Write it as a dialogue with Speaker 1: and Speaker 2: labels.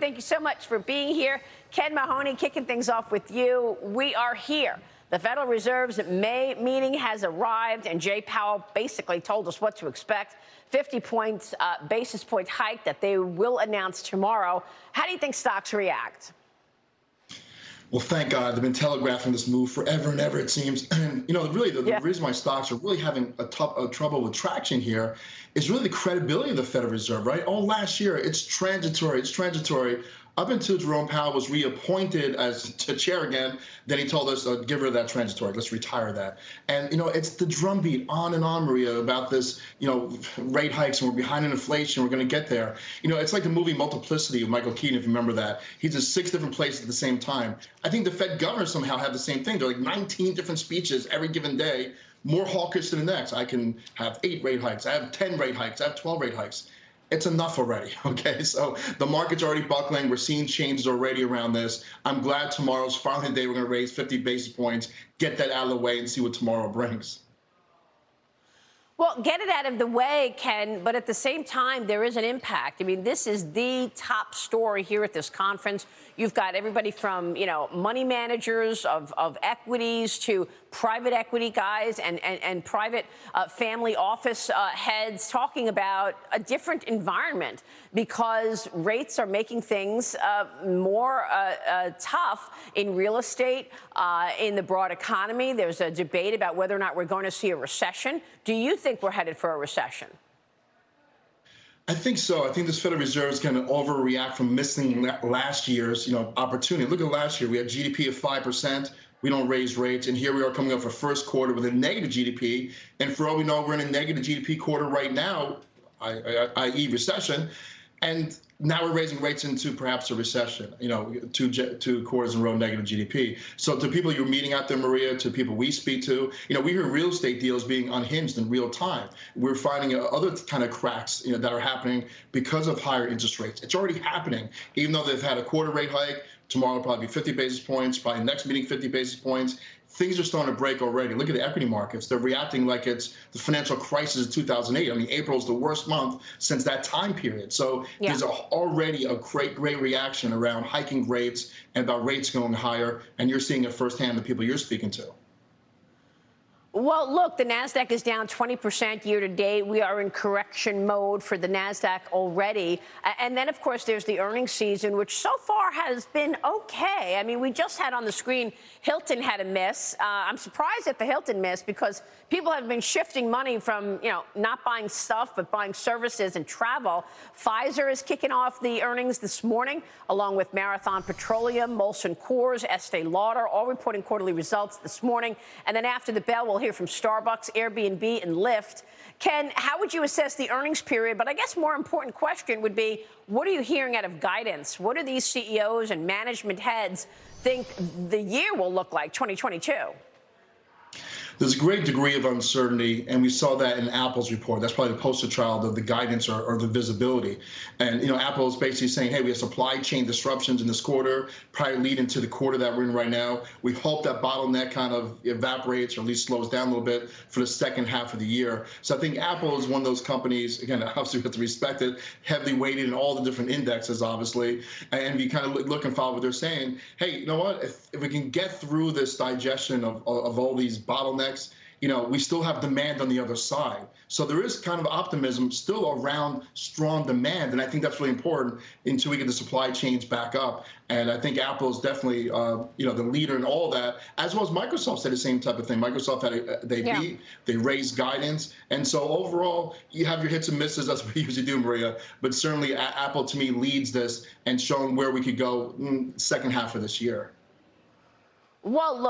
Speaker 1: Thank you so much for being here. Ken Mahoney, kicking things off with you. We are here. The Federal Reserve's May meeting has arrived, and Jay Powell basically told us what to expect. 50 basis point hike that they will announce tomorrow. How do you think stocks react?
Speaker 2: Well, thank God. They've been telegraphing this move forever and ever, it seems. And, really, the reason why stocks are really having trouble with traction here is really the credibility of the Federal Reserve, right? All last year, it's transitory. Up until Jerome Powell was reappointed as chair again, then he told us, give her that transitory, let's retire that. And, it's the drumbeat on and on, Maria, about this, rate hikes, and we're behind in inflation, we're going to get there. It's like the movie Multiplicity of Michael Keaton, if you remember that. He's in 6 different places at the same time. I think the Fed governors somehow have the same thing. They're like 19 different speeches every given day, more hawkish than the next. I can have 8 rate hikes, I have 10 rate hikes, I have 12 rate hikes. It's enough already, okay? So the market's already buckling. We're seeing changes already around this. I'm glad tomorrow's finally the day we're going to raise 50 basis points, get that out of the way, and see what tomorrow brings.
Speaker 1: Well, get it out of the way, Ken, but at the same time, there is an impact. I mean, this is the top story here at this conference. You've got everybody from, money managers of equities to private equity guys and private family office heads talking about a different environment because rates are making things more tough in real estate, in the broad economy. There's a debate about whether or not we're going to see a recession. Do you think we're headed for a recession?
Speaker 2: I think so. I think this Federal Reserve is going to overreact from missing last year's, opportunity. Look at last year. We had GDP of 5%. We don't raise rates. And here we are coming up for first quarter with a negative GDP. And for all we know, we're in a negative GDP quarter right now, i.e. recession. And now we're raising rates into perhaps a recession, 2 quarters in a row negative GDP. So to people you're meeting out there, Maria, to people we speak to, we hear real estate deals being unhinged in real time. We're finding other kind of cracks, that are happening because of higher interest rates. It's already happening, even though they've had a quarter rate hike. Tomorrow will probably be 50 basis points, probably next meeting 50 basis points. Things are starting to break already. Look at the equity markets. They're reacting like it's the financial crisis of 2008. I mean, April is the worst month since that time period. So there's already a great reaction around hiking rates and about rates going higher. And you're seeing it firsthand, the people you're speaking to.
Speaker 1: Well, look, the NASDAQ is down 20% year to date. We are in correction mode for the NASDAQ already. And then, of course, there's the earnings season, which so far has been okay. I mean, we just had on the screen Hilton had a miss. I'm surprised at the Hilton miss because people have been shifting money from, not buying stuff, but buying services and travel. Pfizer is kicking off the earnings this morning, along with Marathon Petroleum, Molson Coors, Estee Lauder, all reporting quarterly results this morning. And then after the bell, we'll hear from Starbucks, Airbnb, and Lyft. Ken, how would you assess the earnings period? But I guess more important question would be, what are you hearing out of guidance? What do these CEOs and management heads think the year will look like, 2022?
Speaker 2: There's a great degree of uncertainty, and we saw that in Apple's report. That's probably the poster child of the guidance or the visibility. And, Apple is basically saying, hey, we have supply chain disruptions in this quarter, probably lead into the quarter that we're in right now. We hope that bottleneck kind of evaporates or at least slows down a little bit for the second half of the year. So I think Apple is one of those companies, again, obviously we have to respect it, heavily weighted in all the different indexes, obviously. And we kind of look and follow what they're saying. Hey, you know what? If we can get through this digestion of all these bottlenecks, we still have demand on the other side. So there is kind of optimism still around strong demand. And I think that's really important until we get the supply chains back up. And I think Apple is definitely, the leader in all that, as well as Microsoft said the same type of thing. Microsoft beat, they raised guidance. And so overall, you have your hits and misses. That's what we usually do, Maria. But certainly Apple, to me, leads this and showing where we could go second half of this year.
Speaker 1: Well, look.